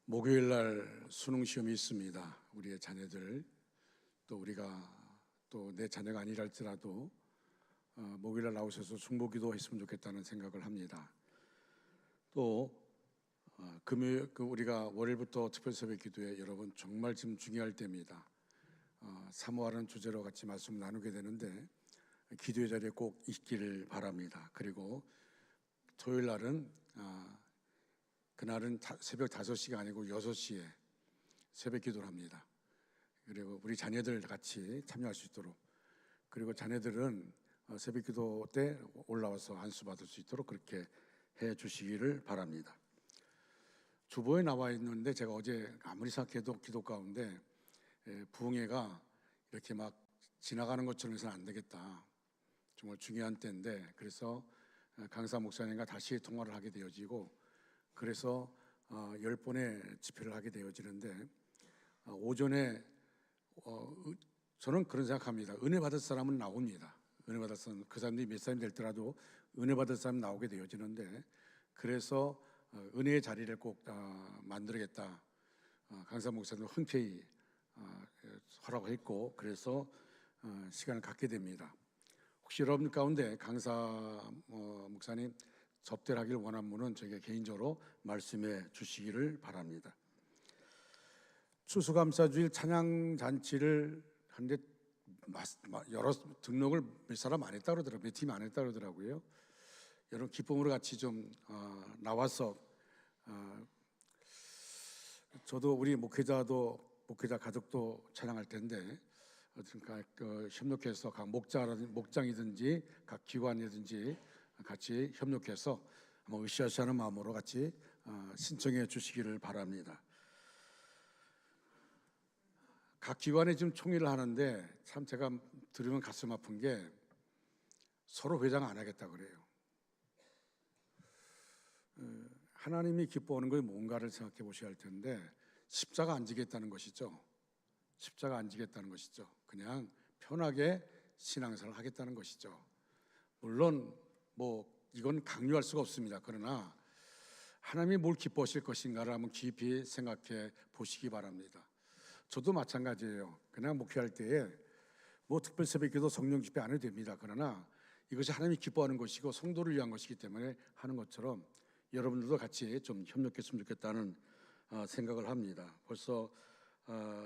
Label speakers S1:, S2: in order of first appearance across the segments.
S1: 목요일 날 수능 시험이 있습니다. 우리의 자녀들, 또 우리가 또 내 자녀가 아니랄지라도 목요일 날 나오셔서 중보기도 했으면 좋겠다는 생각을 합니다. 또 금요일 우리가 월요일부터 특별새벽 기도회 여러분 정말 지금 중요할 때입니다. 사모하는 주제로 같이 말씀 나누게 되는데 기도의 자리에 꼭 있기를 바랍니다. 그리고 토요일 날은 그날은 새벽 5시가 아니고 6시에 새벽 기도를 합니다. 그리고 우리 자녀들 같이 참여할 수 있도록, 그리고 자녀들은 새벽 기도 때 올라와서 안수 받을 수 있도록 그렇게 해 주시기를 바랍니다. 주보에 나와 있는데 제가 어제 아무리 생각해도 기도 가운데 부흥회가 이렇게 막 지나가는 것처럼 해서는 안 되겠다, 정말 중요한 때인데, 그래서 강사 목사님과 다시 통화를 하게 되어지고, 그래서 10번의 집회를 하게 되어지는데, 오전에 저는 그런 생각합니다. 은혜 받을 사람은 나옵니다. 은혜 받을 사람, 그 사람들이 몇 사람이 될더라도 은혜 받을 사람이 나오게 되어지는데, 그래서 은혜의 자리를 꼭 만들겠다, 강사 목사님 흔쾌히 허락했고, 그래서 시간을 갖게 됩니다. 혹시 여러분 가운데 강사 목사님 접대를 하기를 원하는 분은 저에게 개인적으로 말씀해 주시기를 바랍니다. 추수감사주일 찬양잔치를 하는데 여러 등록을 몇 사람 안 했다고 그러더라고요. 몇 팀이 안 했다고 그러더라고요. 여러분 기쁨으로 같이 좀 나와서, 저도 우리 목회자 가족도 찬양할 텐데, 그러니까 협력해서 각 목장이든지 각 기관이든지 같이 협력해서 으쌰으쌰하는 마음으로 같이 신청해 주시기를 바랍니다. 각 기관에 지금 총회를 하는데 참 제가 들으면 가슴 아픈 게 서로 회장 안 하겠다 그래요. 하나님이 기뻐하는 것이 뭔가를 생각해 보셔야 할 텐데, 십자가 안 지겠다는 것이죠. 십자가 안 지겠다는 것이죠. 그냥 편하게 신앙생활을 하겠다는 것이죠. 물론 이건 강요할 수가 없습니다. 그러나 하나님이 뭘 기뻐하실 것인가를 한번 깊이 생각해 보시기 바랍니다. 저도 마찬가지예요. 그냥 목회할 때에 특별 새벽기도 성령 집회 안 해도 됩니다. 그러나 이것이 하나님이 기뻐하는 것이고 성도를 위한 것이기 때문에 하는 것처럼 여러분들도 같이 좀 협력했으면 좋겠다는 생각을 합니다. 벌써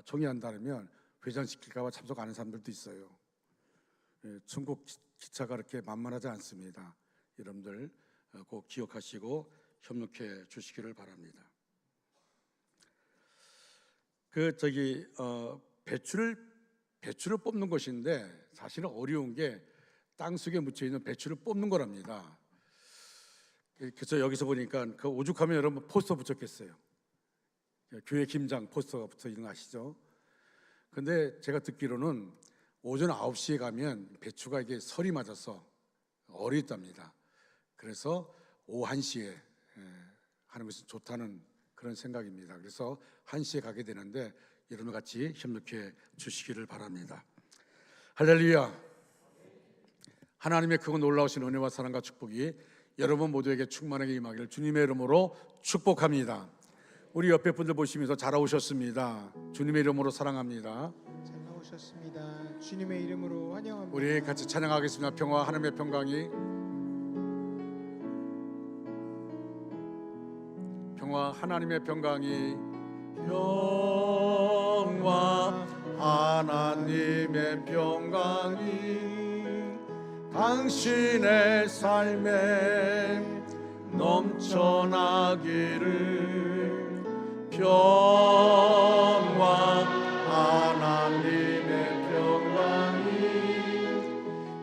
S1: 총회한다면 회장시킬까 봐 참석 안 하는 사람들도 있어요. 천국 기차가 그렇게 만만하지 않습니다. 여러분들 꼭 기억하시고 협력해 주시기를 바랍니다. 배추를 뽑는 것인데 사실은 어려운 게 땅속에 묻혀 있는 배추를 뽑는 거랍니다. 그래서 여기서 보니까 그 오죽하면 여러분 포스터 붙였겠어요. 교회 김장 포스터가 붙어 있는 거 아시죠? 근데 제가 듣기로는 오전 9시에 가면 배추가 이게 설이 맞아서 얼어 있답니다. 그래서 오후 1시에 하는 것이 좋다는 그런 생각입니다. 그래서 1시에 가게 되는데 여러분 같이 협력해 주시기를 바랍니다. 할렐루야. 하나님의 크고 놀라우신 은혜와 사랑과 축복이 여러분 모두에게 충만하게 임하기를 주님의 이름으로 축복합니다. 우리 옆에 분들 보시면서 잘 오셨습니다. 주님의 이름으로 사랑합니다.
S2: 잘 나오셨습니다. 주님의 이름으로 환영합니다.
S1: 우리 같이 찬양하겠습니다. 평화 하나님의 평강이, 평화 하나님의 평강이, 평화 하나님의 평강이 당신의 삶에 넘쳐나기를. 평화 하나님의 평강이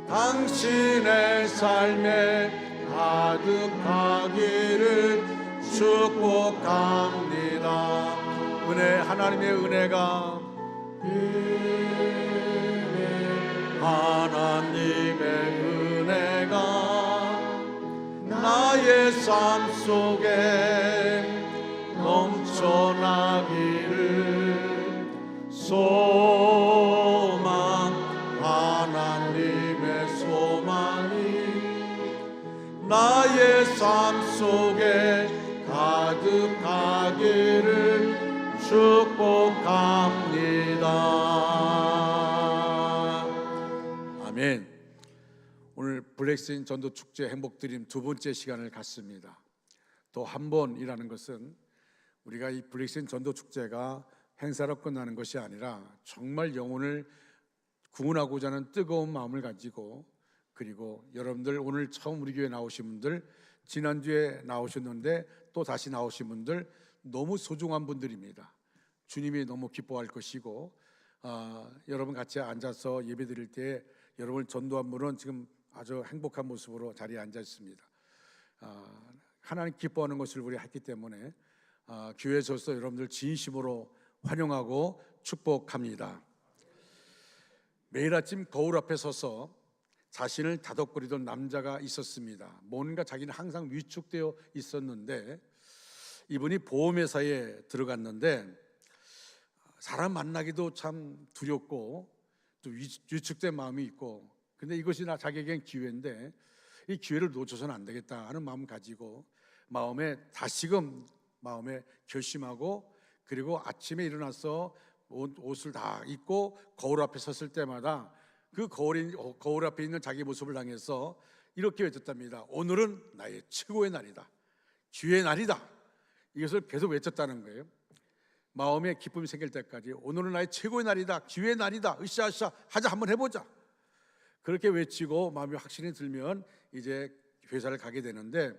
S1: 당신의 삶에 가득하기를 축복합니다. 하나님의 은혜가, 하나님의 은혜가 나의 삶 속에 넘쳐나기를. 소망 하나님의 소망이 나의 삶 속에 가득하기를
S3: 축복합니다.
S1: 아멘. 오늘 블레싱 전도 축제 행복드림 두 번째 시간을 갖습니다. 또 한 번이라는 것은 우리가 이 블레싱 전도 축제가 행사로 끝나는 것이 아니라 정말 영혼을 구원하고자 하는 뜨거운 마음을 가지고, 그리고 여러분들 오늘 처음 우리 교회 나오신 분들, 지난주에 나오셨는데 또 다시 나오신 분들 너무 소중한 분들입니다. 주님이 너무 기뻐할 것이고, 여러분 같이 앉아서 예배 드릴 때 여러분을 전도한 분은 지금 아주 행복한 모습으로 자리에 앉아 있습니다. 하나님 기뻐하는 것을 우리 했기 때문에 교회에서서 여러분들 진심으로 환영하고 축복합니다. 매일 아침 거울 앞에 서서 자신을 다독거리던 남자가 있었습니다. 뭔가 자기는 항상 위축되어 있었는데, 이분이 보험회사에 들어갔는데 사람 만나기도 참 두렵고 또 위축된 마음이 있고, 근데 이것이 자기에겐 기회인데 이 기회를 놓쳐서는 안 되겠다 하는 마음 가지고 다시금 마음에 결심하고, 그리고 아침에 일어나서 옷을 다 입고 거울 앞에 섰을 때마다 그 거울 앞에 있는 자기 모습을 향해서 이렇게 외쳤답니다. 오늘은 나의 최고의 날이다, 기회의 날이다. 이것을 계속 외쳤다는 거예요. 마음에 기쁨이 생길 때까지 오늘은 나의 최고의 날이다, 기회의 날이다, 으쌰으쌰 하자, 한번 해보자. 그렇게 외치고 마음이 확신이 들면 이제 회사를 가게 되는데,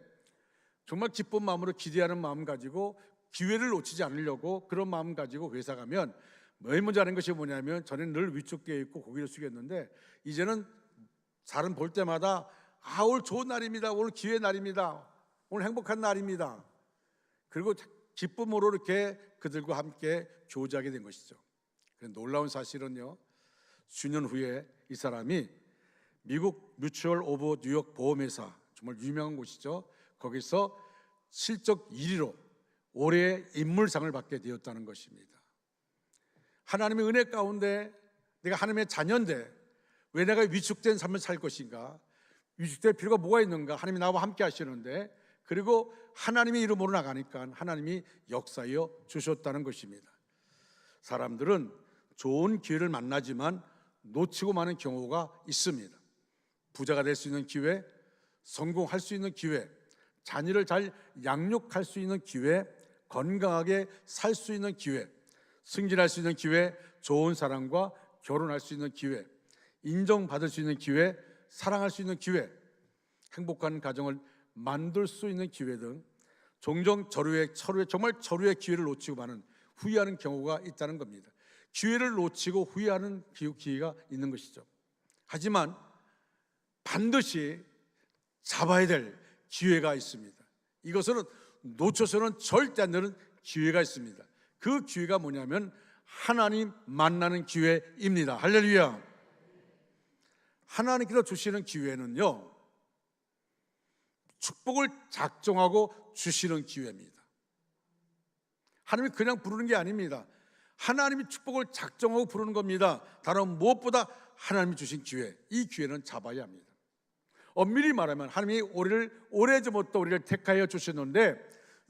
S1: 정말 기쁜 마음으로 기대하는 마음 가지고 기회를 놓치지 않으려고 그런 마음 가지고 회사 가면 맨 먼저 하는 것이 뭐냐면, 저는 늘 위축되어 있고 고개를 숙였는데 이제는 사람 볼 때마다 오늘 좋은 날입니다, 오늘 기회의 날입니다, 오늘 행복한 날입니다. 그리고 기쁨으로 이렇게 그들과 함께 교제하게 된 것이죠. 놀라운 사실은요, 수년 후에 이 사람이 미국 뮤추얼 오브 뉴욕 보험회사, 정말 유명한 곳이죠. 거기서 실적 1위로 올해의 인물상을 받게 되었다는 것입니다. 하나님의 은혜 가운데 내가 하나님의 자녀인데 왜 내가 위축된 삶을 살 것인가, 위축될 필요가 뭐가 있는가, 하나님이 나와 함께 하시는데, 그리고 하나님의 이름으로 나가니까 하나님이 역사하여 주셨다는 것입니다. 사람들은 좋은 기회를 만나지만 놓치고 마는 경우가 있습니다. 부자가 될 수 있는 기회, 성공할 수 있는 기회, 자녀를 잘 양육할 수 있는 기회, 건강하게 살 수 있는 기회, 승진할 수 있는 기회, 좋은 사람과 결혼할 수 있는 기회, 인정받을 수 있는 기회, 사랑할 수 있는 기회, 행복한 가정을 만들 수 있는 기회 등 종종 정말 절호의 기회를 놓치고 마는, 후회하는 경우가 있다는 겁니다. 기회를 놓치고 후회하는 기회가 있는 것이죠. 하지만 반드시 잡아야 될 기회가 있습니다. 이것은 놓쳐서는 절대 안 되는 기회가 있습니다. 그 기회가 뭐냐면 하나님 만나는 기회입니다. 할렐루야. 하나님께서 주시는 기회는요, 축복을 작정하고 주시는 기회입니다. 하나님이 그냥 부르는 게 아닙니다. 하나님이 축복을 작정하고 부르는 겁니다. 다른 무엇보다 하나님이 주신 기회, 이 기회는 잡아야 합니다. 엄밀히 말하면 하나님이 오래전부터 우리를 택하여 주셨는데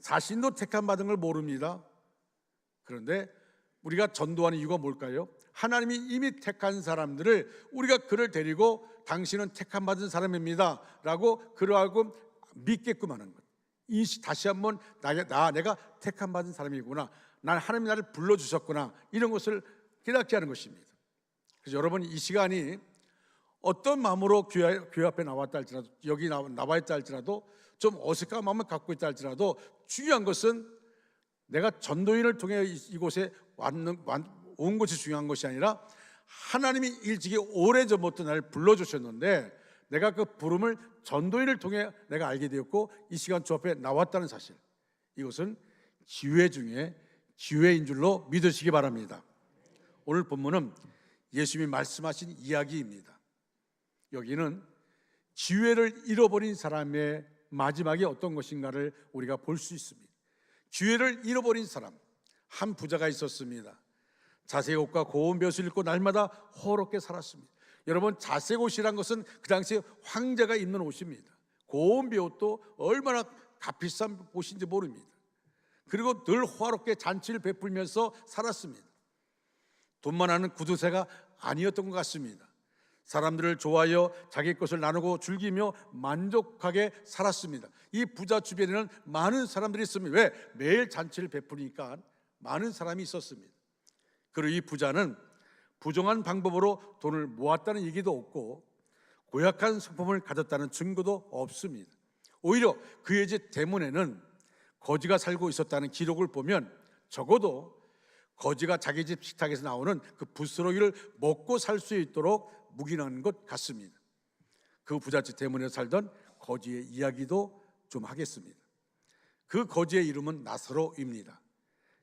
S1: 자신도 택함 받은 걸 모릅니다. 그런데 우리가 전도하는 이유가 뭘까요? 하나님이 이미 택한 사람들을 우리가 그를 데리고 당신은 택함 받은 사람입니다 라고 그를 알고 믿게끔 하는 것. 다시 한번 내가 택함 받은 사람이구나, 난 하나님이 나를 불러주셨구나, 이런 것을 깨닫게 하는 것입니다. 그래서 여러분, 이 시간이 어떤 마음으로 교회 앞에 나왔다 할지라도, 여기 나와 있다 할지라도, 좀 어색한 마음을 갖고 있다 할지라도, 중요한 것은 내가 전도인을 통해 이곳에 온 것이 중요한 것이 아니라 하나님이 일찍이 오래전부터 나를 불러주셨는데 내가 그 부름을 전도인을 통해 내가 알게 되었고 이 시간 주 앞에 나왔다는 사실, 이것은 기회 중에 기회인 줄로 믿으시기 바랍니다. 오늘 본문은 예수님이 말씀하신 이야기입니다. 여기는 기회를 잃어버린 사람의 마지막이 어떤 것인가를 우리가 볼 수 있습니다. 기회를 잃어버린 사람, 한 부자가 있었습니다. 자색 옷과 고운 벼슬을 입고 날마다 호롭게 살았습니다. 여러분, 자색 옷이란 것은 그 당시에 황제가 입는 옷입니다. 고운 벼옷도 얼마나 값비싼 옷인지 모릅니다. 그리고 늘 호화롭게 잔치를 베풀면서 살았습니다. 돈만 하는 구두쇠가 아니었던 것 같습니다. 사람들을 좋아하여 자기 것을 나누고 즐기며 만족하게 살았습니다. 이 부자 주변에는 많은 사람들이 있습니다. 왜? 매일 잔치를 베푸니까 많은 사람이 있었습니다. 그리고 이 부자는 부정한 방법으로 돈을 모았다는 얘기도 없고 고약한 성품을 가졌다는 증거도 없습니다. 오히려 그의 집 대문에는 거지가 살고 있었다는 기록을 보면 적어도 거지가 자기 집 식탁에서 나오는 그 부스러기를 먹고 살 수 있도록 묵인한 것 같습니다. 그 부잣집 대문에 살던 거지의 이야기도 좀 하겠습니다. 그 거지의 이름은 나사로입니다.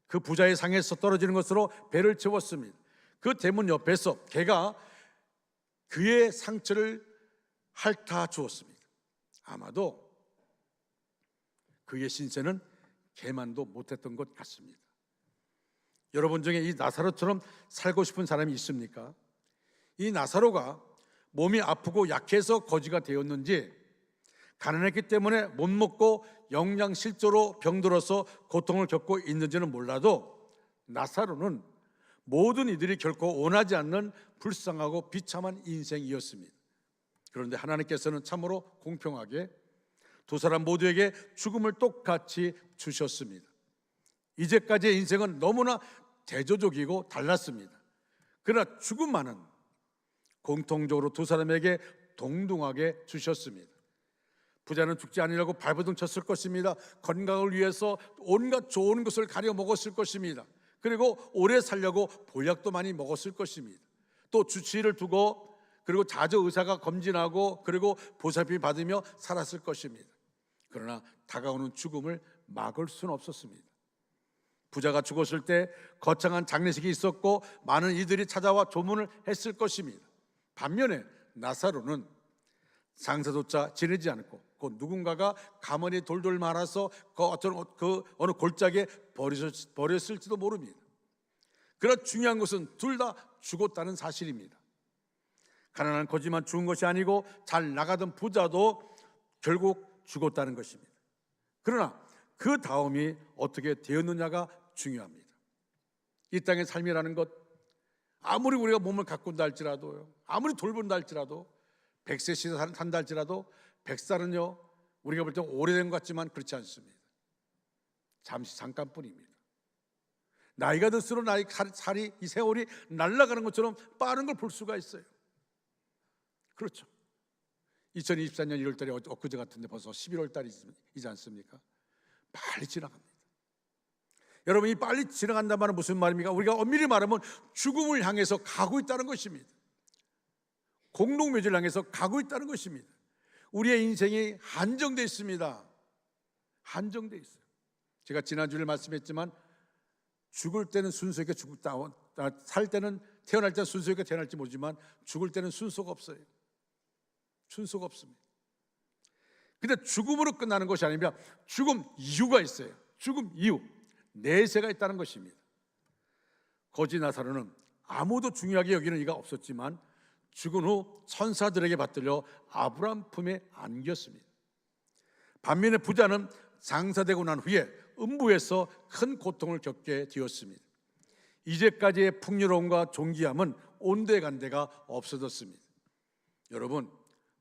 S1: 그 부자의 상에서 떨어지는 것으로 배를 채웠습니다. 그 대문 옆에서 개가 그의 상처를 핥아 주었습니다. 아마도 그의 신세는 개만도 못했던 것 같습니다. 여러분 중에 이 나사로처럼 살고 싶은 사람이 있습니까? 이 나사로가 몸이 아프고 약해서 거지가 되었는지, 가난했기 때문에 못 먹고 영양실조로 병들어서 고통을 겪고 있는지는 몰라도 나사로는 모든 이들이 결코 원하지 않는 불쌍하고 비참한 인생이었습니다. 그런데 하나님께서는 참으로 공평하게 두 사람 모두에게 죽음을 똑같이 주셨습니다. 이제까지의 인생은 너무나 대조적이고 달랐습니다. 그러나 죽음만은 공통적으로 두 사람에게 동등하게 주셨습니다. 부자는 죽지 않으려고 발버둥 쳤을 것입니다. 건강을 위해서 온갖 좋은 것을 가려 먹었을 것입니다. 그리고 오래 살려고 보약도 많이 먹었을 것입니다. 또 주치의를 두고 그리고 자주 의사가 검진하고 그리고 보살핌 받으며 살았을 것입니다. 그러나 다가오는 죽음을 막을 수는 없었습니다. 부자가 죽었을 때 거창한 장례식이 있었고 많은 이들이 찾아와 조문을 했을 것입니다. 반면에 나사로는 장사조차 지내지 않고 그 누군가가 가만히 돌돌 말아서 그 어느 골짜기에 버렸을지도 모릅니다. 그러나 중요한 것은 둘 다 죽었다는 사실입니다. 가난한 거지만 죽은 것이 아니고 잘 나가던 부자도 결국 죽었다는 것입니다. 그러나 그 다음이 어떻게 되었느냐가 중요합니다. 이 땅의 삶이라는 것, 아무리 우리가 몸을 가꾼다 할지라도요, 아무리 돌본다 할지라도, 100세 시대 산다 할지라도 100살은요 우리가 볼 때 오래된 것 같지만 그렇지 않습니다. 잠깐뿐입니다. 나이가 들수록 살이 이 세월이 날아가는 것처럼 빠른 걸 볼 수가 있어요. 그렇죠. 2024년 1월달에 엊그제 같은데 벌써 11월달이지 않습니까? 빨리 지나갑니다. 여러분, 이 빨리 지나간다는 말은 무슨 말입니까? 우리가 엄밀히 말하면 죽음을 향해서 가고 있다는 것입니다. 공동묘지를 향해서 가고 있다는 것입니다. 우리의 인생이 한정되어 있습니다. 한정되어 있어요. 제가 지난주에 말씀했지만 죽을 때는 순수하게 죽다, 살 때는 태어날 때는 순수하게 태어날지 모르지만 죽을 때는 순서가 없어요. 순서가 없습니다. 근데 죽음으로 끝나는 것이 아니라 죽음 이유가 있어요. 죽음 이유, 내세가 있다는 것입니다. 거지 나사로는 아무도 중요하게 여기는 이가 없었지만 죽은 후 천사들에게 받들려 아브라함 품에 안겼습니다. 반면에 부자는 장사되고 난 후에 음부에서 큰 고통을 겪게 되었습니다. 이제까지의 풍요로움과 존귀함은 온데간데가 없어졌습니다. 여러분,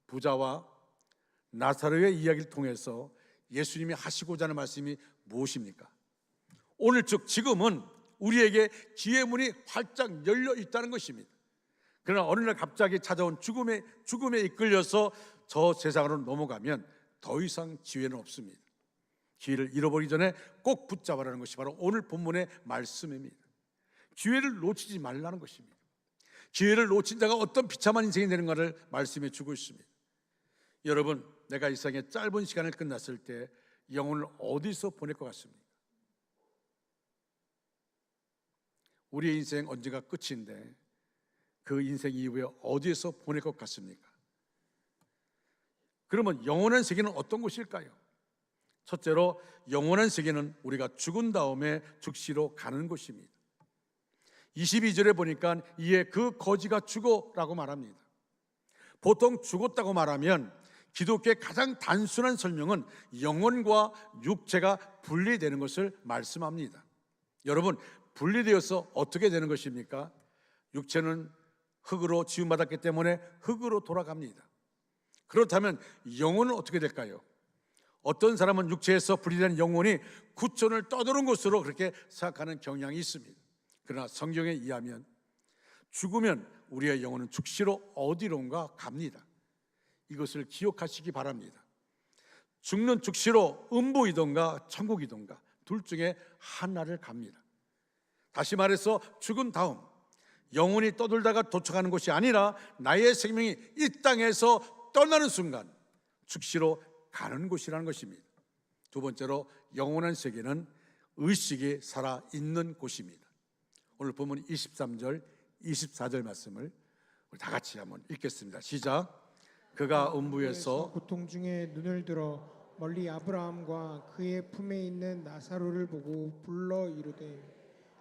S1: 부자와 나사로의 이야기를 통해서 예수님이 하시고자 하는 말씀이 무엇입니까? 오늘 즉 지금은 우리에게 기회의 문이 활짝 열려 있다는 것입니다. 그러나 어느 날 갑자기 찾아온 죽음에 이끌려서 저 세상으로 넘어가면 더 이상 기회는 없습니다. 기회를 잃어버리기 전에 꼭 붙잡아라는 것이 바로 오늘 본문의 말씀입니다. 기회를 놓치지 말라는 것입니다. 기회를 놓친 자가 어떤 비참한 인생이 되는가를 말씀해 주고 있습니다. 여러분, 내가 이 세상에 짧은 시간을 끝났을 때 영혼을 어디서 보낼 것 같습니까? 우리의 인생 언제가 끝인데 그 인생 이후에 어디에서 보낼 것 같습니까? 그러면 영원한 세계는 어떤 곳일까요? 첫째로 영원한 세계는 우리가 죽은 다음에 즉시로 가는 곳입니다. 22절에 보니까 이에 그 거지가 죽어라고 말합니다. 보통 죽었다고 말하면 기독교의 가장 단순한 설명은 영혼과 육체가 분리되는 것을 말씀합니다. 여러분, 분리되어서 어떻게 되는 것입니까? 육체는 흙으로 지음받았기 때문에 흙으로 돌아갑니다. 그렇다면 영혼은 어떻게 될까요? 어떤 사람은 육체에서 분리된 영혼이 구천을 떠도는 것으로 그렇게 생각하는 경향이 있습니다. 그러나 성경에 의하면 죽으면 우리의 영혼은 즉시로 어디론가 갑니다. 이것을 기억하시기 바랍니다. 죽는 즉시로 음부이든가 천국이든가 둘 중에 하나를 갑니다. 다시 말해서 죽은 다음 영혼이 떠돌다가 도착하는 곳이 아니라 나의 생명이 이 땅에서 떠나는 순간 즉시로 가는 곳이라는 것입니다. 두 번째로 영원한 세계는 의식이 살아있는 곳입니다. 오늘 본문 23절, 24절 말씀을 우리 다 같이 한번 읽겠습니다. 시작. 그가 음부에서
S2: 고통 중에 눈을 들어 멀리 아브라함과 그의 품에 있는 나사로를 보고 불러 이르되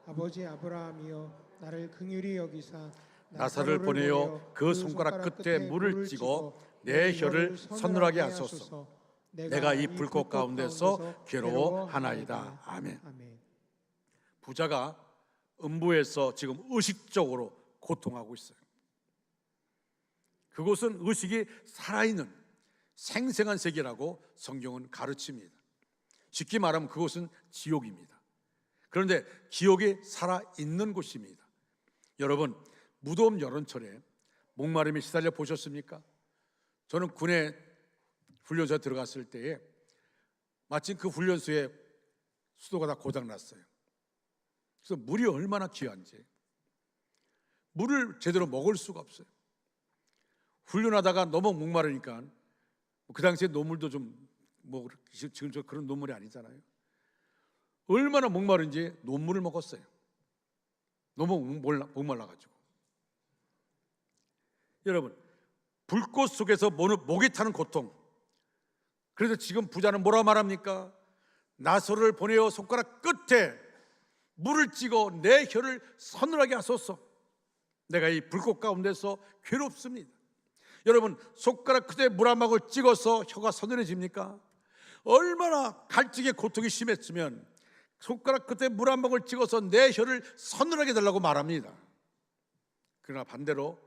S2: 아버지 아브라함이여 나를 긍휼히 여기사
S1: 나사로를 보내어 그 손가락 끝에 물을 찍어 내 혀를 서늘하게 하소서. 내가 이 불꽃 가운데서 괴로워하나이다. 아멘. 부자가 음부에서 지금 의식적으로 고통하고 있어요. 그곳은 의식이 살아있는 생생한 세계라고 성경은 가르칩니다. 쉽게 말하면 그곳은 지옥입니다. 그런데 기억이 살아있는 곳입니다. 여러분, 무더운 여름철에 목마름에 시달려 보셨습니까? 저는 군에 훈련소에 들어갔을 때에 마침 그 훈련소에 수도가 다 고장났어요. 그래서 물이 얼마나 귀한지 물을 제대로 먹을 수가 없어요. 훈련하다가 너무 목마르니까 그 당시에 노물도 좀 지금 저 그런 노물이 아니잖아요. 얼마나 목마른지 논물을 먹었어요. 너무 목말라가지고. 여러분, 불꽃 속에서 목이 타는 고통. 그래서 지금 부자는 뭐라 말합니까? 나사로를 보내어 손가락 끝에 물을 찍어 내 혀를 서늘하게 하소서. 내가 이 불꽃 가운데서 괴롭습니다. 여러분, 손가락 끝에 물 한 방울 찍어서 혀가 서늘해집니까? 얼마나 갈증의 고통이 심했으면 손가락 끝에 물 한 방울 찍어서 내 혀를 서늘하게 달라고 말합니다. 그러나 반대로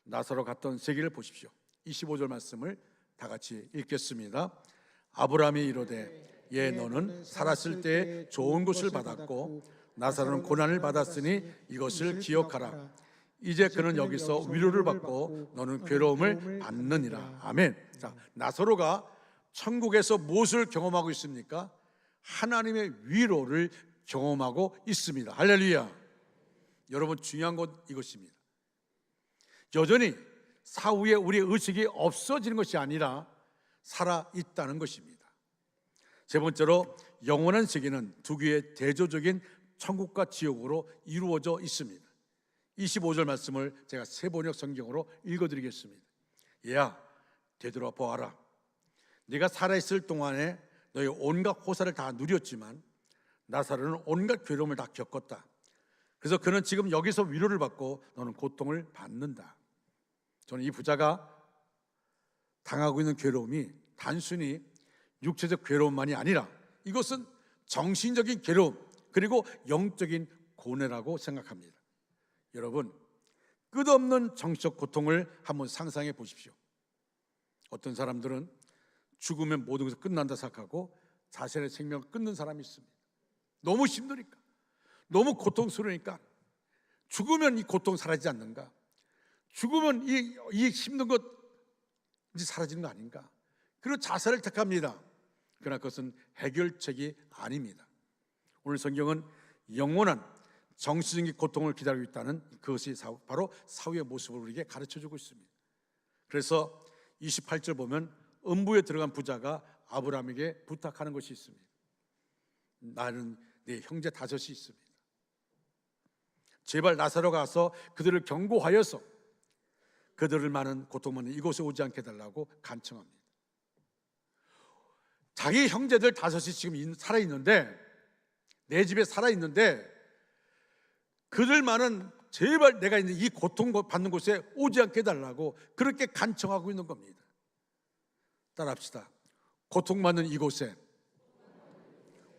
S1: 나사로 갔던 세계를 보십시오. 25절 말씀을 다 같이 읽겠습니다. 아브라함이 이르되 예 너는 살았을 때 좋은 것을 받았고 나사로는 고난을 받았으니 이것을 기억하라. 이제 그는 여기서 위로를 받고 너는 괴로움을 받느니라. 아멘. 자, 나사로가 천국에서 무엇을 경험하고 있습니까? 하나님의 위로를 경험하고 있습니다. 할렐루야. 여러분, 중요한 건 이것입니다. 여전히 사후에 우리의 의식이 없어지는 것이 아니라 살아있다는 것입니다. 세 번째로 영원한 세계는 두 개의 대조적인 천국과 지옥으로 이루어져 있습니다. 25절 말씀을 제가 세번역 성경으로 읽어드리겠습니다. 얘야, 되돌아 보아라. 네가 살아있을 동안에 너희 온갖 호사를 다 누렸지만 나사로는 온갖 괴로움을 다 겪었다. 그래서 그는 지금 여기서 위로를 받고 너는 고통을 받는다. 저는 이 부자가 당하고 있는 괴로움이 단순히 육체적 괴로움만이 아니라 이것은 정신적인 괴로움 그리고 영적인 고뇌라고 생각합니다. 여러분, 끝없는 정신적 고통을 한번 상상해 보십시오. 어떤 사람들은 죽으면 모든 것이 끝난다 생각하고 자신의 생명을 끊는 사람이 있습니다. 너무 힘드니까, 너무 고통스러우니까 죽으면 이 고통 사라지지 않는가? 죽으면 이 힘든 것 이제 사라지는 거 아닌가? 그리고 자살을 택합니다. 그러나 그것은 해결책이 아닙니다. 오늘 성경은 영원한 정신적인 고통을 기다리고 있다는 그것이 바로 사후의 모습을 우리에게 가르쳐주고 있습니다. 그래서 28절 보면 음부에 들어간 부자가 아브라함에게 부탁하는 것이 있습니다. 나는 네 형제 5이 있습니다. 제발 나사로가 가서 그들을 경고하여서 그들을 많은 고통받는 이곳에 오지 않게 해달라고 간청합니다. 자기 형제들 5이 지금 살아있는데, 내 집에 살아있는데 그들만은 제발 내가 있는 이 고통받는 곳에 오지 않게 해달라고 그렇게 간청하고 있는 겁니다. 따라합시다. 고통받는 이곳에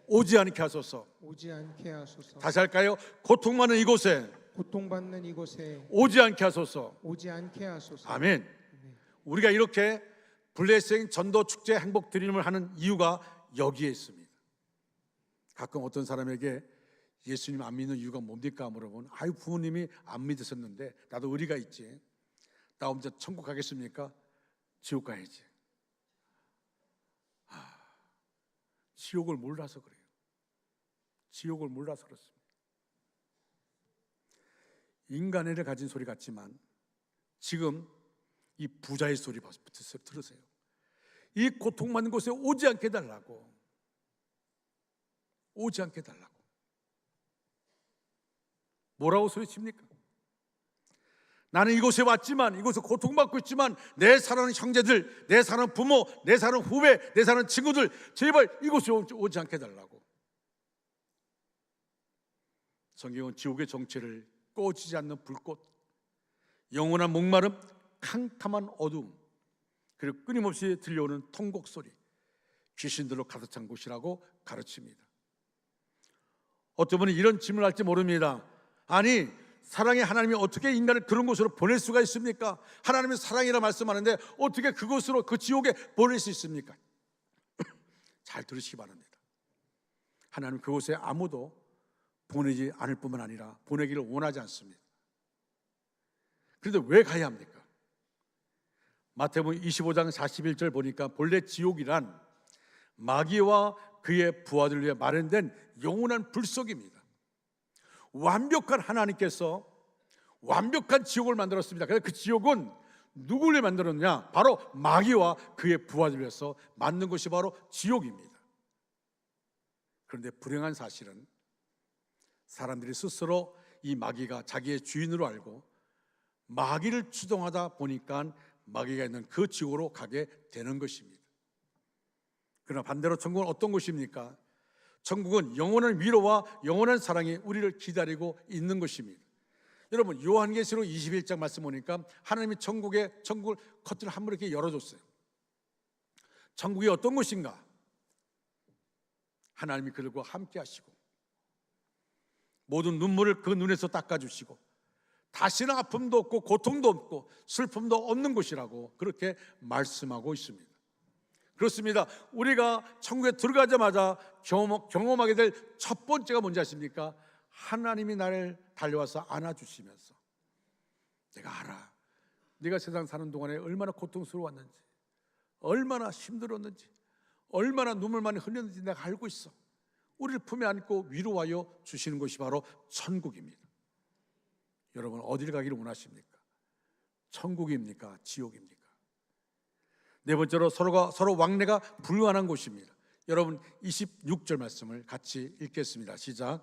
S1: 오지 않게 하소서.
S2: 오지 않게 하소서.
S1: 다시 할까요? 고통받는 이곳에
S2: 고통받는 이곳에
S1: 오지 않게 하소서.
S2: 오지 않게 하소서.
S1: 아멘. 우리가 이렇게 블레싱 전도 축제 행복 드림을 하는 이유가 여기에 있습니다. 가끔 어떤 사람에게 예수님 안 믿는 이유가 뭡니까 물어보면, 아유 부모님이 안 믿으셨는데 나도 의리가 있지. 나 혼자 천국 가겠습니까? 지옥 가야지. 지옥을 몰라서 그래요. 지옥을 몰라서 그렇습니다. 인간애를 가진 소리 같지만 지금 이 부자의 소리 들으세요. 이 고통받는 곳에 오지 않게 해달라고. 오지 않게 해달라고. 뭐라고 소리칩니까? 나는 이곳에 왔지만, 이곳에 고통받고 있지만 내 사랑하는 형제들, 내 사랑하는 부모, 내 사랑하는 후배, 내 사랑하는 친구들 제발 이곳에 오지 않게 해달라고. 성경은 지옥의 정체를 꺼지지 않는 불꽃, 영원한 목마름, 캄캄한 어두움, 그리고 끊임없이 들려오는 통곡 소리, 귀신들로 가득 찬 곳이라고 가르칩니다. 어떤 분은 이런 질문을 할지 모릅니다. 아니, 사랑의 하나님이 어떻게 인간을 그런 곳으로 보낼 수가 있습니까? 하나님은 사랑이라 말씀하는데 어떻게 그곳으로, 그 지옥에 보낼 수 있습니까? 잘 들으시기 바랍니다. 하나님 그곳에 아무도 보내지 않을 뿐만 아니라 보내기를 원하지 않습니다. 그런데 왜 가야 합니까? 마태복음 25장 41절 보니까 본래 지옥이란 마귀와 그의 부하들 위해 마련된 영원한 불속입니다. 완벽한 하나님께서 완벽한 지옥을 만들었습니다. 그래서 그 지옥은 누구를 위해 만들었냐? 바로 마귀와 그의 부하들 위해서 만든 것이 바로 지옥입니다. 그런데 불행한 사실은 사람들이 스스로 이 마귀가 자기의 주인으로 알고 마귀를 추종하다 보니까 마귀가 있는 그 지옥으로 가게 되는 것입니다. 그러나 반대로 천국은 어떤 곳입니까? 천국은 영원한 위로와 영원한 사랑이 우리를 기다리고 있는 것입니다. 여러분, 요한계시록 21장 말씀 보니까 하나님이 천국을 커튼을 한 번 이렇게 열어줬어요. 천국이 어떤 곳인가? 하나님이 그들과 함께 하시고 모든 눈물을 그 눈에서 닦아주시고 다시는 아픔도 없고 고통도 없고 슬픔도 없는 곳이라고 그렇게 말씀하고 있습니다. 그렇습니다. 우리가 천국에 들어가자마자 경험하게 될 첫 번째가 뭔지 아십니까? 하나님이 나를 달려와서 안아주시면서, 내가 알아, 네가 세상 사는 동안에 얼마나 고통스러웠는지, 얼마나 힘들었는지, 얼마나 눈물 많이 흘렸는지 내가 알고 있어. 우리를 품에 안고 위로하여 주시는 것이 바로 천국입니다. 여러분, 어디를 가기를 원하십니까? 천국입니까? 지옥입니까? 네 번째로 서로 왕래가 불가능한 곳입니다. 여러분, 26절 말씀을 같이 읽겠습니다. 시작.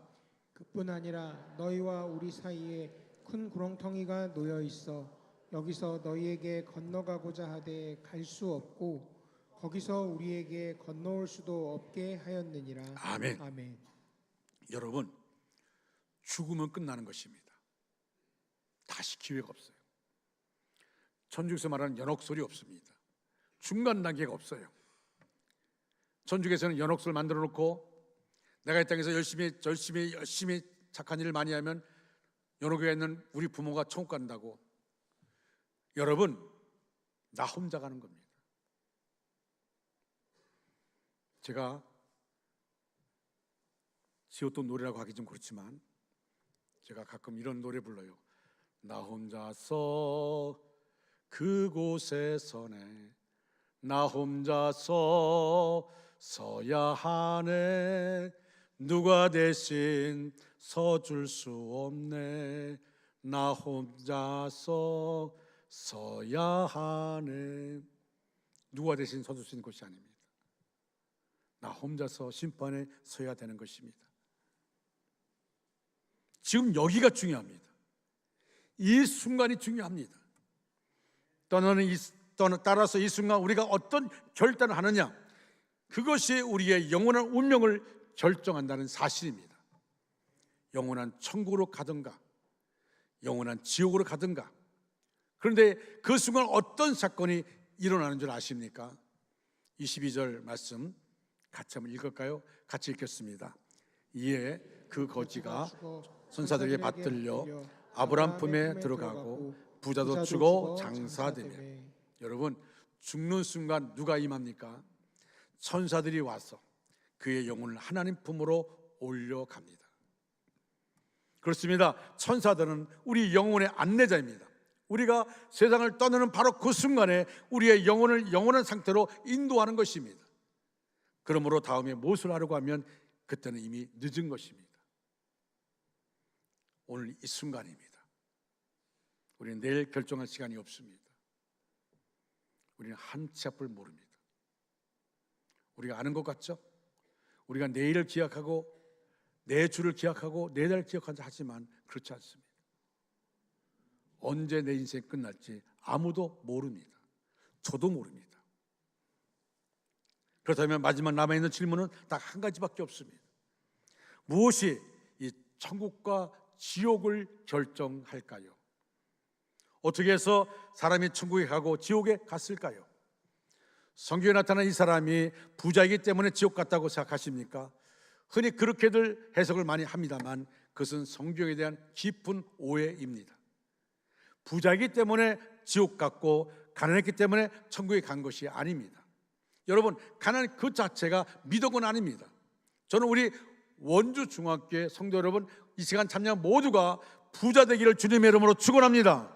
S2: 그뿐 아니라 너희와 우리 사이에 큰 구렁텅이가 놓여 있어 여기서 너희에게 건너가고자 하되 갈 수 없고 거기서 우리에게 건너올 수도 없게 하였느니라.
S1: 아멘.
S2: 아멘.
S1: 여러분, 죽으면 끝나는 것입니다. 다시 기회가 없어요. 천국에서 말하는 연옥설이 없습니다. 중간 단계가 없어요. 천국에서는 연옥설 만들어 놓고 내가 이 땅에서 열심히 착한 일을 많이 하면 연옥에 있는 우리 부모가 천국 간다고. 여러분, 나 혼자 가는 겁니다. 제가 지었던 노래라고 하기 좀 그렇지만 제가 가끔 이런 노래 불러요. 나 혼자서 그곳에 서네, 나 혼자서 서야 하네, 누가 대신 서줄 수 없네, 나 혼자서 서야 하네. 누가 대신 서줄 수 있는 것이 아닙니다. 나 혼자서 심판에 서야 되는 것입니다. 지금 여기가 중요합니다. 이 순간이 중요합니다. 따라서 이 순간 우리가 어떤 결단을 하느냐, 그것이 우리의 영원한 운명을 결정한다는 사실입니다. 영원한 천국으로 가든가 영원한 지옥으로 가든가. 그런데 그 순간 어떤 사건이 일어나는 줄 아십니까? 22절 말씀 같이 한번 읽을까요? 같이 읽겠습니다. 이에 그 거지가 선사들에게 받들려 아브람 품에 들어가고 부자도 주고 장사되며. 여러분, 죽는 순간 누가 임합니까? 천사들이 와서 그의 영혼을 하나님 품으로 올려갑니다. 그렇습니다. 천사들은 우리 영혼의 안내자입니다. 우리가 세상을 떠나는 바로 그 순간에 우리의 영혼을 영원한 상태로 인도하는 것입니다. 그러므로 다음에 무엇을 하려고 하면 그때는 이미 늦은 것입니다. 오늘 이 순간입니다. 우리는 내일 결정할 시간이 없습니다. 우리는 한 치 앞을 모릅니다. 우리가 아는 것 같죠? 우리가 내일을 기약하고 내 주를 기약하고 내일을 기억한다 하지만 그렇지 않습니다. 언제 내 인생이 끝날지 아무도 모릅니다. 저도 모릅니다. 그렇다면 마지막 남아있는 질문은 딱 한 가지밖에 없습니다. 무엇이 이 천국과 지옥을 결정할까요? 어떻게 해서 사람이 천국에 가고 지옥에 갔을까요? 성경에 나타난 이 사람이 부자이기 때문에 지옥 갔다고 생각하십니까? 흔히 그렇게들 해석을 많이 합니다만 그것은 성경에 대한 깊은 오해입니다. 부자이기 때문에 지옥 갔고 가난했기 때문에 천국에 간 것이 아닙니다. 여러분, 가난 그 자체가 미덕은 아닙니다. 저는 우리 원주 중학교의 성도 여러분, 이 시간 참여한 모두가 부자 되기를 주님의 이름으로 축원합니다.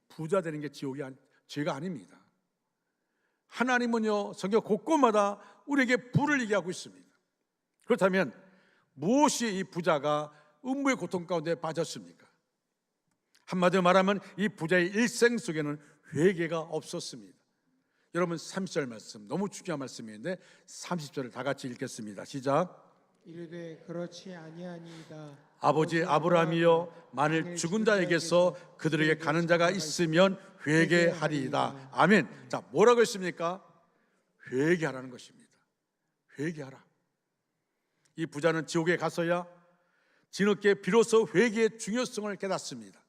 S1: 부자 되는 게 죄가 아닙니다. 하나님은요, 성경 곳곳마다 우리에게 부를 얘기하고 있습니다. 그렇다면 무엇이 이 부자가 음부의 고통 가운데 빠졌습니까? 한마디로 말하면 이 부자의 일생 속에는 회개가 없었습니다. 여러분, 30절 말씀 너무 중요한 말씀인데 30절을 다 같이 읽겠습니다. 시작.
S2: 이르되 그렇지 아니하니이다.
S1: 아버지 아브라함이여, 만일 죽은 자에게서 그들에게 가는 자가 있으면 회개하리이다. 아멘. 자, 뭐라고 했습니까? 회개하라는 것입니다. 회개하라. 이 부자는 지옥에 가서야 뒤늦게 비로소 회개의 중요성을 깨닫습니다.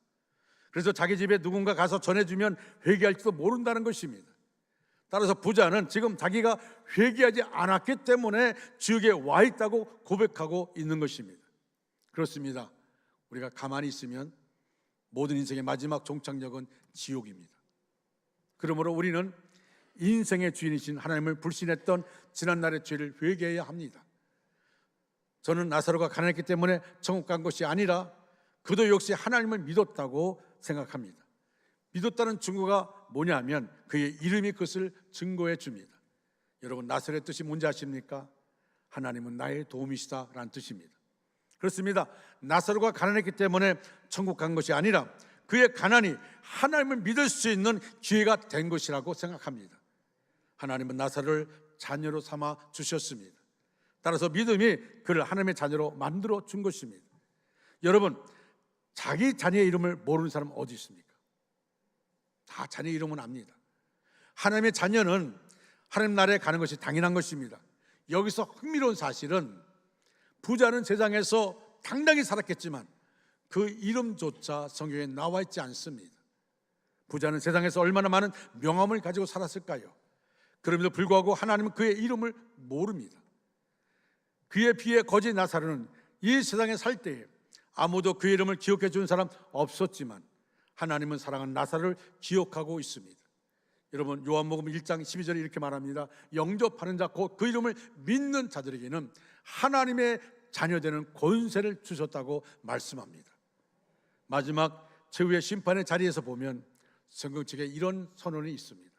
S1: 그래서 자기 집에 누군가 가서 전해주면 회개할지도 모른다는 것입니다. 따라서 부자는 지금 자기가 회개하지 않았기 때문에 지옥에 와 있다고 고백하고 있는 것입니다. 그렇습니다. 우리가 가만히 있으면 모든 인생의 마지막 종착역은 지옥입니다. 그러므로 우리는 인생의 주인이신 하나님을 불신했던 지난날의 죄를 회개해야 합니다. 저는 나사로가 가난했기 때문에 천국 간 것이 아니라 그도 역시 하나님을 믿었다고 생각합니다. 믿었다는 증거가 뭐냐면 그의 이름이 그것을 증거해 줍니다. 여러분, 나사로의 뜻이 뭔지 아십니까? 하나님은 나의 도움이시다 라는 뜻입니다. 그렇습니다. 나사로가 가난했기 때문에 천국 간 것이 아니라 그의 가난이 하나님을 믿을 수 있는 기회가 된 것이라고 생각합니다. 하나님은 나사로를 자녀로 삼아 주셨습니다. 따라서 믿음이 그를 하나님의 자녀로 만들어 준 것입니다. 여러분, 자기 자녀의 이름을 모르는 사람 어디 있습니까? 다 자녀 이름은 압니다. 하나님의 자녀는 하나님 나라에 가는 것이 당연한 것입니다. 여기서 흥미로운 사실은 부자는 세상에서 당당히 살았겠지만 그 이름조차 성경에 나와 있지 않습니다. 부자는 세상에서 얼마나 많은 명함을 가지고 살았을까요? 그럼에도 불구하고 하나님은 그의 이름을 모릅니다. 그에 비해 거지 나사로는 이 세상에 살 때에 아무도 그의 이름을 기억해 주는 사람 없었지만 하나님은 사랑하는 나사로를 기억하고 있습니다. 여러분, 요한복음 1장 12절에 이렇게 말합니다. 영접하는 자 곧 그 이름을 믿는 자들에게는 하나님의 자녀되는 권세를 주셨다고 말씀합니다. 마지막 최후의 심판의 자리에서 보면 성경책에 이런 선언이 있습니다.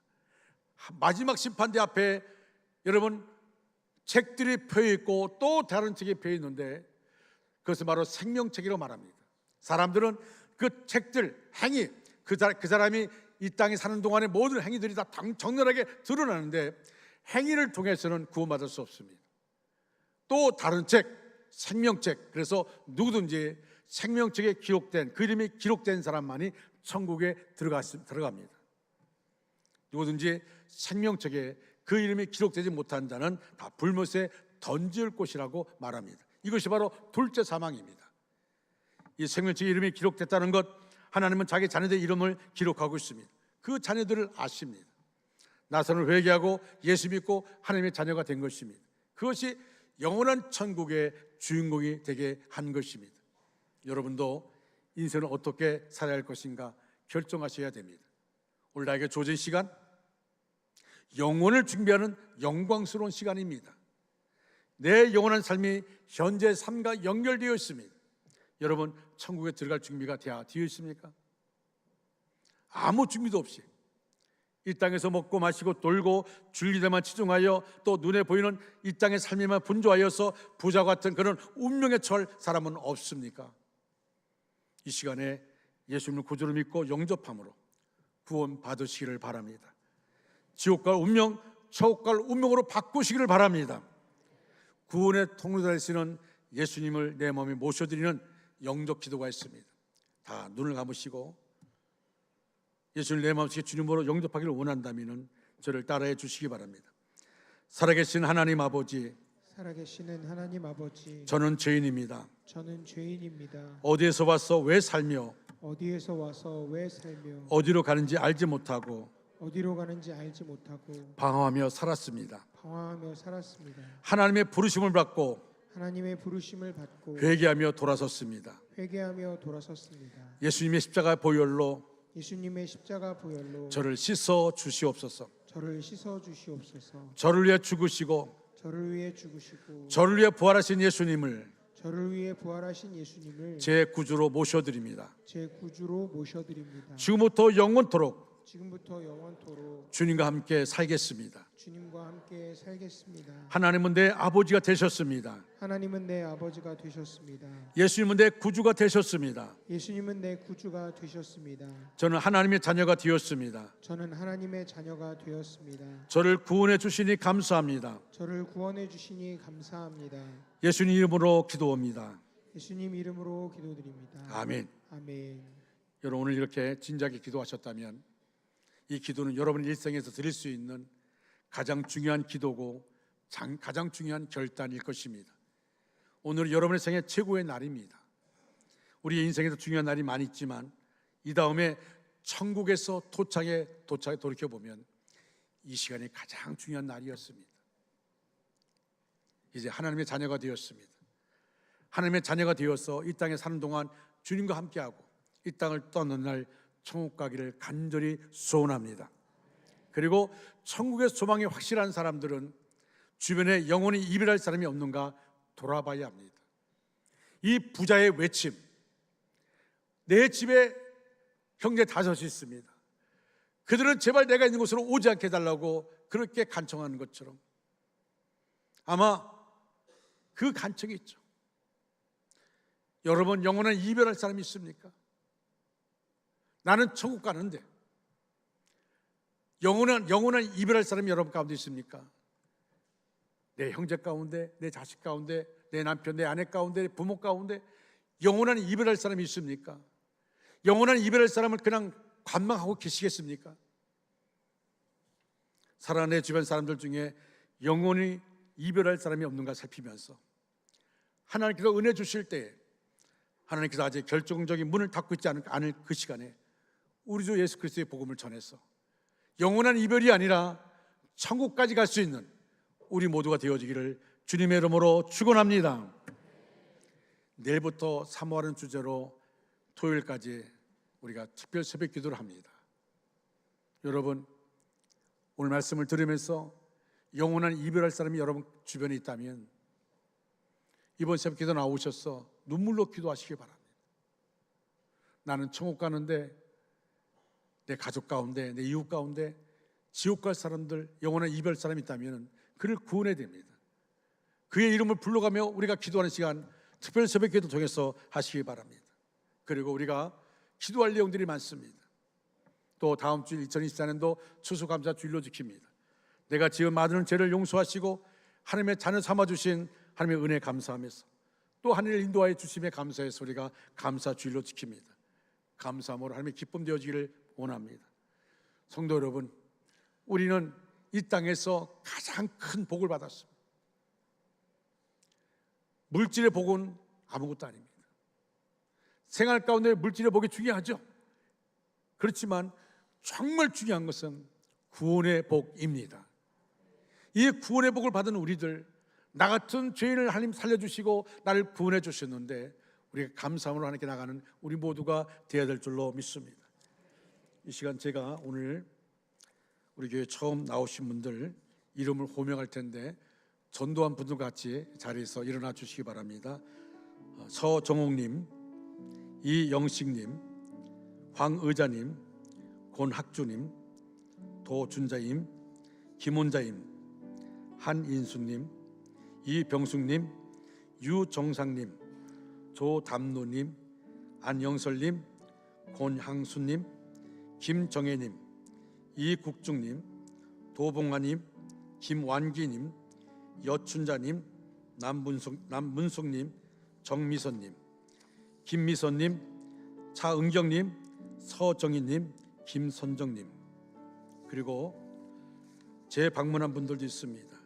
S1: 마지막 심판대 앞에 여러분 책들이 펴 있고 또 다른 책이 펴 있는데 그것은 바로 생명책이라고 말합니다. 사람들은 그 책들, 행위, 그 사람이 이 땅에 사는 동안의 모든 행위들이 다 적나라하게 드러나는데 행위를 통해서는 구원받을 수 없습니다. 또 다른 책, 생명책, 그래서 누구든지 생명책에 기록된 그 이름이 기록된 사람만이 천국에 들어갑니다. 누구든지 생명책에 그 이름이 기록되지 못한 자는 다 불못에 던질 곳이라고 말합니다. 이것이 바로 둘째 사망입니다. 이 생명책에 이름이 기록됐다는 것, 하나님은 자기 자녀들의 이름을 기록하고 있습니다. 그 자녀들을 아십니다. 나사로는 회개하고 예수 믿고 하나님의 자녀가 된 것입니다. 그것이 영원한 천국의 주인공이 되게 한 것입니다. 여러분도 인생을 어떻게 살아야 할 것인가 결정하셔야 됩니다. 오늘 나에게 주어진 시간, 영혼을 준비하는 영광스러운 시간입니다. 내 영원한 삶이 현재 삶과 연결되어 있습니다. 여러분, 천국에 들어갈 준비가 되어 있습니까? 아무 준비도 없이 이 땅에서 먹고 마시고 놀고 줄기에만 치중하여 또 눈에 보이는 이 땅의 삶에만 분주하여서 부자 같은 그런 운명에 처할 사람은 없습니까? 이 시간에 예수님을 구주로 믿고 영접함으로 구원 받으시기를 바랍니다. 지옥 갈 운명, 천국 갈 운명으로 바꾸시기를 바랍니다. 구원의 통로가 되시는 예수님을 내 마음에 모셔드리는 영접 기도가 있습니다. 다 눈을 감으시고 예수를 내 마음속에 주님으로 영접하기를 원한다면 저를 따라해 주시기 바랍니다. 살아계신 하나님 아버지,
S2: 살아계시는 하나님 아버지,
S1: 저는 죄인입니다.
S2: 저는 죄인입니다.
S1: 어디에서 와서 왜 살며
S2: 어디에서 와서 왜 살며
S1: 어디로 가는지 알지 못하고
S2: 어디로 가는지 알지 못하고
S1: 방황하며 살았습니다.
S2: 방황하며 살았습니다.
S1: 하나님의 부르심을 받고
S2: 하나님의 부르심을 받고
S1: 회개하며 돌아섰습니다.
S2: 회개하며 돌아섰습니다.
S1: 예수님의 십자가 보혈로
S2: 예수님의 십자가 보혈로
S1: 저를 씻어 주시옵소서.
S2: 저를 씻어 주시옵소서.
S1: 저를 위해 죽으시고
S2: 저를 위해 죽으시고
S1: 저를 위해 부활하신 예수님을
S2: 저를 위해 부활하신 예수님을
S1: 제 구주로 모셔드립니다.
S2: 제 구주로 모셔드립니다.
S1: 지금부터 영원토록
S2: 지금부터 영원토록
S1: 주님과 함께 살겠습니다.
S2: 주님과 함께 살겠습니다.
S1: 하나님은 내 아버지가 되셨습니다.
S2: 하나님은 내 아버지가 되셨습니다.
S1: 예수님은 내 구주가 되셨습니다.
S2: 예수님은 내 구주가 되셨습니다.
S1: 저는 하나님의 자녀가 되었습니다.
S2: 저는 하나님의 자녀가 되었습니다.
S1: 저를 구원해 주시니 감사합니다.
S2: 저를 구원해 주시니 감사합니다.
S1: 예수님 이름으로 기도합니다.
S2: 예수님 이름으로 기도드립니다.
S1: 아멘.
S2: 아멘.
S1: 여러분, 오늘 이렇게 진지하게 기도하셨다면 이 기도는 여러분의 일생에서 드릴 수 있는 가장 중요한 기도고 가장 중요한 결단일 것입니다. 오늘은 여러분의 생애 최고의 날입니다. 우리의 인생에서 중요한 날이 많이 있지만 이 다음에 천국에서 도착에 돌이켜보면 이 시간이 가장 중요한 날이었습니다. 이제 하나님의 자녀가 되었습니다. 하나님의 자녀가 되어서 이 땅에 사는 동안 주님과 함께하고 이 땅을 떠나는 날 천국 가기를 간절히 소원합니다. 그리고 천국의 소망이 확실한 사람들은 주변에 영원히 이별할 사람이 없는가 돌아봐야 합니다. 이 부자의 외침, 내 집에 형제 5이 있습니다. 그들은 제발 내가 있는 곳으로 오지 않게 해달라고 그렇게 간청하는 것처럼 아마 그 간청이 있죠. 여러분, 영원한 이별할 사람이 있습니까? 나는 천국 가는데 영원한 이별할 사람이 여러분 가운데 있습니까? 내 형제 가운데, 내 자식 가운데, 내 남편, 내 아내 가운데, 부모 가운데 영원한 이별할 사람이 있습니까? 영원한 이별할 사람을 그냥 관망하고 계시겠습니까? 살아내 주변 사람들 중에 영원히 이별할 사람이 없는가 살피면서 하나님께서 은혜 주실 때 하나님께서 아직 결정적인 문을 닫고 있지 않을 그 시간에 우리 주 예수 그리스도의 복음을 전해서 영원한 이별이 아니라 천국까지 갈 수 있는 우리 모두가 되어지기를 주님의 이름으로 축원합니다. 내일부터 사모하는 주제로 토요일까지 우리가 특별 새벽 기도를 합니다. 여러분, 오늘 말씀을 들으면서 영원한 이별할 사람이 여러분 주변에 있다면 이번 새벽 기도 나오셔서 눈물로 기도하시기 바랍니다. 나는 천국 가는데 내 가족 가운데, 내 이웃 가운데 지옥 갈 사람들, 영원한 이별 사람이 있다면 그를 구원해야 됩니다. 그의 이름을 불러가며 우리가 기도하는 시간 특별 새벽 기도 통해서 하시기 바랍니다. 그리고 우리가 기도할 내용들이 많습니다. 또 다음 주 2024년도 추수감사 주일로 지킵니다. 내가 지은 많은 죄를 용서하시고 하나님의 자녀 삼아주신 하나님의 은혜 감사하면서 또 하늘을 인도하여 주심에 감사해서 우리가 감사 주일로 지킵니다. 감사함으로 하나님의 기쁨 되어지기를 원합니다. 성도 여러분, 우리는 이 땅에서 가장 큰 복을 받았습니다. 물질의 복은 아무것도 아닙니다. 생활 가운데 물질의 복이 중요하죠. 그렇지만 정말 중요한 것은 구원의 복입니다. 이 구원의 복을 받은 우리들, 나 같은 죄인을 하나님 살려주시고 나를 구원해 주셨는데 우리가 감사함으로 하나님께 나가는 우리 모두가 되어야 될 줄로 믿습니다. 이 시간 제가 오늘 우리 교회 처음 나오신 분들 이름을 호명할 텐데 전도한 분들 같이 자리에서 일어나 주시기 바랍니다. 서정옥님, 이영식님, 황의자님, 권학주님, 도준자임, 김원자임, 한인수님, 이병숙님, 유정상님, 조담노님, 안영설님, 권향수님, 김정혜님, 이국중님, 도봉아님, 김완기님, 여춘자님, 남문숙님, 정미선님, 김미선님, 차은경님, 서정희님, 김선정님, 그리고 재방문한 분들도 있습니다.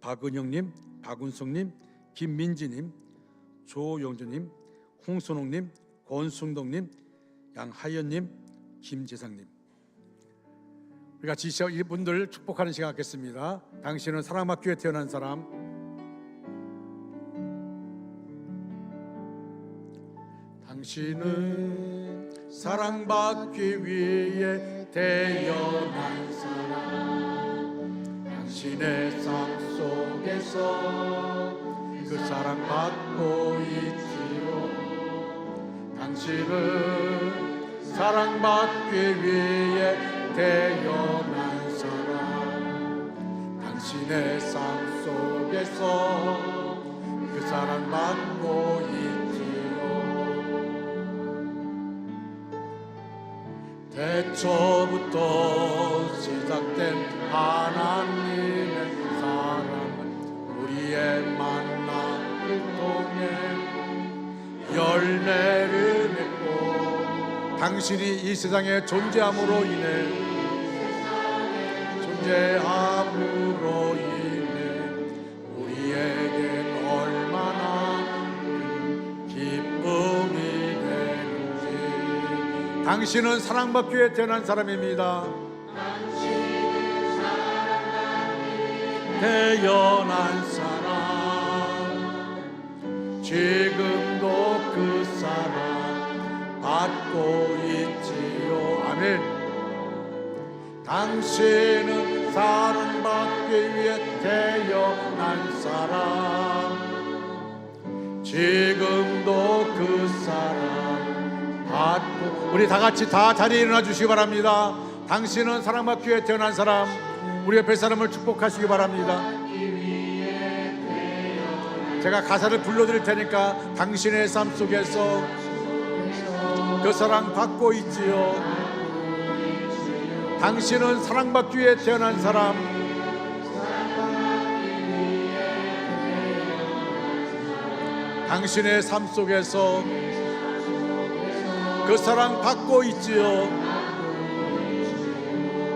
S1: 박은영님, 박운성님, 김민지님, 조영주님, 홍순옥님, 권순동님, 양하연님, 김재상님, 우리 같이 이분들 축복하는 시간 갖겠습니다. 당신은 사랑받기 위해 태어난 사람. 당신은 사랑받기 위해 태어난 사람. 당신의 삶 속에서 그 사랑받고 있지요. 당신은 사랑받기 위해 태어난 사람. 당신의 삶 속에서 그 사랑받고 있지요. 태초부터 시작된 하나님의 사랑은 우리의 만남을 통해 열매를 맺고 당신이 이 세상에 존재함으로 인해 우리에겐 얼마나 기쁨이 되는지. 당신은 사랑받기 위해 태어난 사람입니다. 태어난 사람, 지금도 그 사랑 받고 있지요. 아멘. 당신은 사랑받기 위해 태어난 사람, 지금도 그 사랑 받고. 우리 다 같이 다 자리에 일어나 주시기 바랍니다. 당신은 사랑받기 위해 태어난 사람, 우리 옆에 사람을 축복하시기 바랍니다. 제가 가사를 불러드릴 테니까 당신의 삶 속에서 그 사랑 받고 있지요. 당신은 사랑받기 위해 태어난 사람, 당신의 삶 속에서 그 사랑 받고 있지요.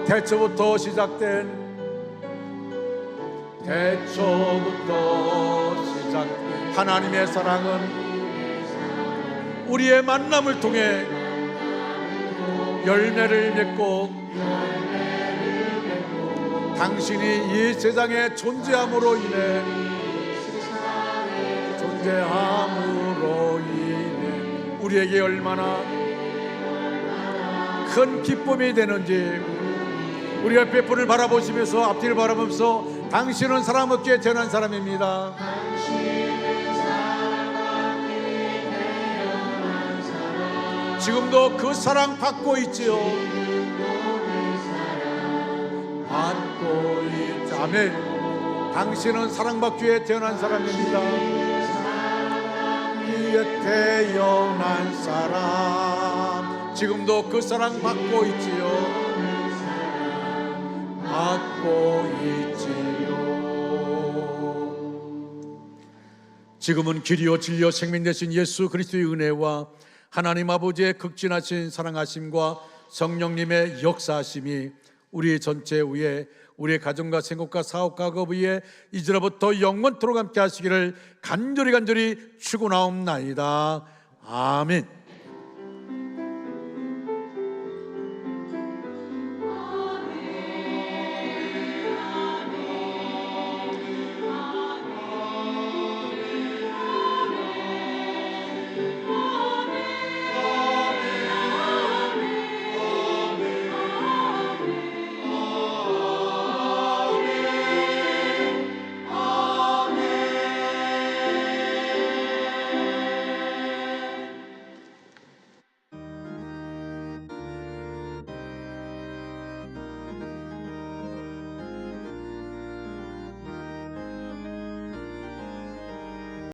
S1: 태초부터 시작된 하나님의 사랑은 우리의 만남을 통해 열매를 맺고 당신이 이 세상에 존재함으로 인해 우리에게 얼마나 큰 기쁨이 되는지 우리 옆에 분을 바라보시면서 앞뒤를 바라보면서 당신은 사랑받기에 태어난 사람입니다. 지금도 그 사랑 받고 있지요. 받고 있지. 아멘. 당신은 사랑받기 위해 태어난 사람입니다. 위에 태어난 사람, 지금도 그 사랑 받고 있지요. 받고 있지요. 지금은 길이요 진리요 생명 되신 예수 그리스도의 은혜와 하나님 아버지의 극진하신 사랑하심과 성령님의 역사하심이 우리 전체 위에, 우리의 가정과 생活과 사업과 가업 위에 이제로부터 영원토록 함께 하시기를 간절히 축원하옵나이다. 아멘.